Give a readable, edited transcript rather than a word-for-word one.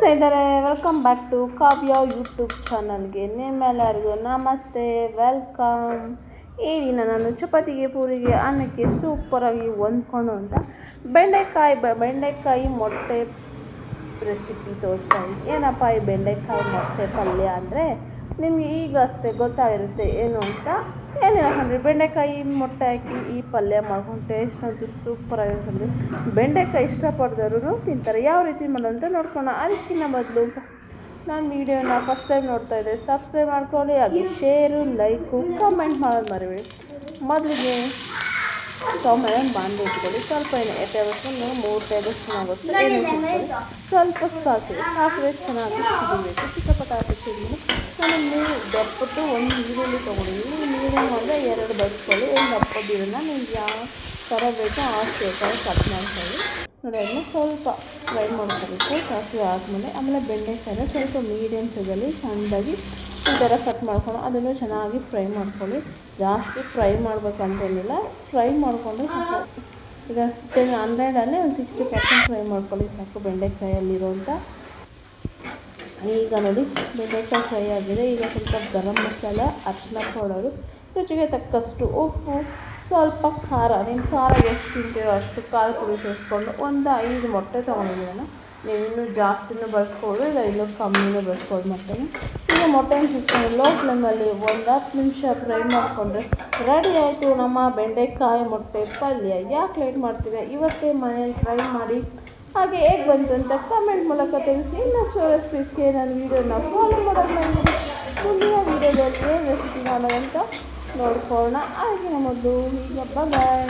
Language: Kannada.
ಸ್ನೇಹಿತರೆ, welcome back to Kavya YouTube ಚಾನಲ್ಗೆ ನಿಮ್ಮೆಲ್ಲರಿಗೂ ನಮಸ್ತೆ, ವೆಲ್ಕಮ್. ಈ ದಿನ ನಾನು ಚಪಾತಿಗೆ, ಪೂರಿಗೆ, ಅನ್ನಕ್ಕೆ ಸೂಪರಾಗಿ ಹೊಂದ್ಕೊಂಡು ಅಂತ ಬೆಂಡೆಕಾಯಿ ಮೊಟ್ಟೆ ರೆಸಿಪಿ ತೋರಿಸ್ತಾ ಇದ್ದೀನಿ. ಏನಪ್ಪ ಈ ಬೆಂಡೆಕಾಯಿ ಮೊಟ್ಟೆ ಪಲ್ಯ ಅಂದರೆ ನಿಮಗೆ ಈಗ ಅಷ್ಟೇ ಗೊತ್ತಾಗಿರುತ್ತೆ ಏನು ಅಂತ. ಏನಿಲ್ಲ ಕಣ್ರಿ, ಬೆಂಡೆಕಾಯಿ ಮೊಟ್ಟೆ ಹಾಕಿ ಈ ಪಲ್ಯ ಮಾಡ್ಕೊಂಡು ಟೇಸ್ಟ್ ಅಂತೂ ಸೂಪರಾಗಿರ್ತದೆ. ಬೆಂಡೆಕಾಯಿ ಇಷ್ಟಪಡ್ದವರು ತಿಂತಾರೆ. ಯಾವ ರೀತಿ ಮಾಡೋದಂತ ನೋಡ್ಕೊಳ್ಳೋಣ. ಅದಕ್ಕಿಂತ ಮೊದಲು ನಾನು ವೀಡಿಯೋನ ಫಸ್ಟ್ ಟೈಮ್ ನೋಡ್ತಾ ಇದ್ದೆ, ಸಬ್ಸ್ಕ್ರೈಬ್ ಮಾಡ್ಕೊಳ್ಳಿ, ಹಾಗೆ ಶೇರು, ಲೈಕು, ಕಮೆಂಟ್ ಮಾಡೋದು ಮರಿಬೇಡಿ. ಮೊದಲಿಗೆ ಸ್ಟವ್ ಮೇಲೆ ಬಾಂಡೆ ಇಟ್ಕೊಳ್ಳಿ. ಸ್ವಲ್ಪ ಟೇಬಲ್ ಸ್ಪೂನ್ 3 ಟೇಬಲ್ ಸ್ಪೂನ್ ಆಗುತ್ತೆ ಸ್ವಲ್ಪ ಸಾಸಿವೆ ಚೆನ್ನಾಗಿ ಸಿಗಬೇಕು. ಚಿಕ್ಕಪಟ್ಟ ಹಾಕಿಸಿದ್ಮೇಲೆ ನಾನು ದಪ್ಪಟ್ಟು ಒಂದು ಈರುಳ್ಳಿ ತೊಗೊಂಡಿದ್ದೀನಿ. ನೀರು ಮಾಡಿದ್ರೆ 2 ಬಸ್ಕೊಳ್ಳಿ. ಒಂದು ದಪ್ಪದ ಈರುಳ್ಳಿನ ನಿಮ್ಗೆ ಯಾವ ಥರ ಬೇಕೋ ಅಷ್ಟು ಬೇಕಾದ್ರೆ ಕಟ್ ಮಾಡ್ಕೊಳ್ಳಿ. ನೋಡಿ, ಅದನ್ನ ಸ್ವಲ್ಪ ಫ್ರೈ ಮಾಡ್ಕೊಬೇಕು. ಸಾಸಿವೆ ಆದಮೇಲೆ ಆಮೇಲೆ ಬೆಂಡೆಕಾಯಿನ ಸ್ವಲ್ಪ ಮೀಡಿಯಮ್ ಸೈಜಲ್ಲಿ ಸಣ್ಣದಾಗಿ ಈ ಥರ ಕಟ್ ಮಾಡ್ಕೊಂಡು ಅದನ್ನು ಚೆನ್ನಾಗಿ ಫ್ರೈ ಮಾಡ್ಕೊಳ್ಳಿ. ಜಾಸ್ತಿ ಫ್ರೈ ಮಾಡಬೇಕಂತೇನಿಲ್ಲ, ಫ್ರೈ ಮಾಡಿಕೊಂಡು ಸಾಕು. ಈಗ 100ಅಲ್ಲಿ ಒಂದು 60% ಫ್ರೈ ಮಾಡ್ಕೊಳ್ಳಿ ಸಾಕು ಬೆಂಡೆಕಾಯಲ್ಲಿರೋಂಥ. ಈಗ ನೋಡಿ, ಬೆಂಡೆಕಾಯಿ ಫ್ರೈ ಆಗಿದೆ. ಈಗ ಸ್ವಲ್ಪ ಗರಂ ಮಸಾಲ, ಅರಿಶಿನ ಪೌಡರು, ರುಚಿಗೆ ತಕ್ಕಷ್ಟು ಉಪ್ಪು, ಸ್ವಲ್ಪ ಖಾರ, ನಿಮ್ಮ ಖಾರ ಎಷ್ಟು ತಿಂತೀರೋ ಅಷ್ಟು ಖಾರ ಪುಡಿ ಸೇರಿಸ್ಕೊಂಡು ಒಂದು 5 ಮೊಟ್ಟೆ ತೊಗೊಂಡಿದ್ದೀನಿ. ನೀವು ಇನ್ನೂ ಜಾಸ್ತಿನೂ ಬಳಸ್ಬೋದು, ಇಲ್ಲ ಇನ್ನೂ ಕಮ್ಮಿನೂ ಬಳಸ್ಬೋದು ಮೊಟ್ಟೆ. ಈಗ ಮೊಟ್ಟೆನ ಸಿಕ್ಕೊಂಡು ಲೋ ಫ್ಲೇಮಲ್ಲಿ ಒಂದು 10 ನಿಮಿಷ ಫ್ರೈ ಮಾಡಿಕೊಂಡ್ರೆ ರೆಡಿ ಆಯಿತು ನಮ್ಮ ಬೆಂಡೆಕಾಯಿ ಮೊಟ್ಟೆ ಪಲ್ಯ. ಯಾಕೆ ಲೇಟ್ ಮಾಡ್ತೀವಿ, ಇವತ್ತೇ ಮನೇಲಿ ಟ್ರೈ ಮಾಡಿ, ಹಾಗೆ ಹೇಗೆ ಬಂತು ಅಂತ ಕಮೆಂಟ್ ಮೂಲಕ ತಿಳಿಸಿ. ಇನ್ನಷ್ಟು ರೆಸಿಪೀಸ್ಗೆ ನಾನು ವೀಡಿಯೋನ ಫಾಲೋ ಮಾಡೋದು ಮಾಡಿ ಮುಂದಿನ ವೀಡಿಯೋದಲ್ಲಿ ಏನು ರೆಸಿಪಿ ಮಾಡೋದಂತ ನೋಡ್ಕೊಳ್ಳೋಣ. ಹಾಗೆ ನಮ್ಮದು ಈಗ ಬಾಯ್.